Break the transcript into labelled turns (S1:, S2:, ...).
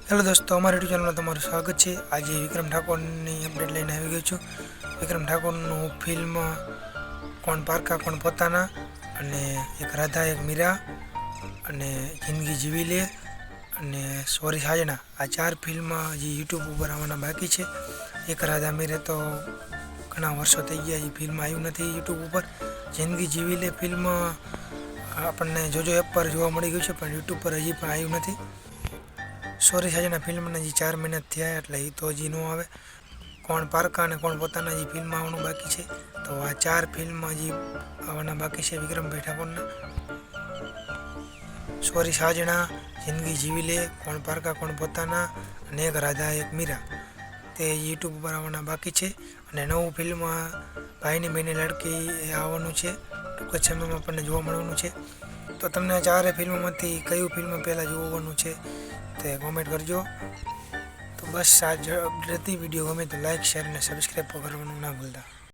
S1: Hello દોસ્તો, અમારા YouTube ચેનલમાં તમારું સ્વાગત છે। આજે વિક્રમ ઠાકોરની અપડેટ લઈને આવી ગયો છું। વિક્રમ ઠાકોરનું ફિલ્મ કોણ પારકા કોણ પોતાના અને એક રાધા એક મીરા અને જિંદગી જીવી લે અને સોરી સાજણા, આ 4 ફિલ્મ હજી યુટ્યુબ ઉપર આવવાના બાકી છે। એક રાધા મીરે તો ઘણા વર્ષો થઈ ગયા, એ ફિલ્મ આવ્યું નથી યુટ્યુબ ઉપર। જિંદગી જીવી લે ફિલ્મ આપણને જોજો એપ પર જોવા મળી ગયું છે, પણ યુટ્યુબ પર હજી પણ આવ્યું નથી। સોરી સાજણા ફિલ્મને હજી 4 મહિના થયા એટલે એ તો હજી ન આવે। કોણ પારકા અને કોણ પોતાના હજી ફિલ્મ આવવાનું બાકી છે। તો આ 4 ફિલ્મ હજી આવવાના બાકી છે વિક્રમભાઈ ઠાકોરના। સોરી સાજણા, જિંદગી જીવી લે, કોણ પારકા કોણ પોતાના અને એક રાધા એક મીરા, તે યુટ્યુબ ઉપર આવવાના બાકી છે। અને નવું ફિલ્મ ભાઈની બહેની લડકી એ આવવાનું છે, ટૂંક જ સમયમાં આપણને જોવા મળવાનું છે। તો તમને આ 4 ફિલ્મોમાંથી કયું ફિલ્મ પહેલાં જોવાનું છે તે કોમેન્ટ કરજો। તો બસ આ જ અપડેટ હતી। વિડીયો ગમે તો લાઈક, શેર અને સબસ્ક્રાઈબ કરવાનું ના ભૂલતા।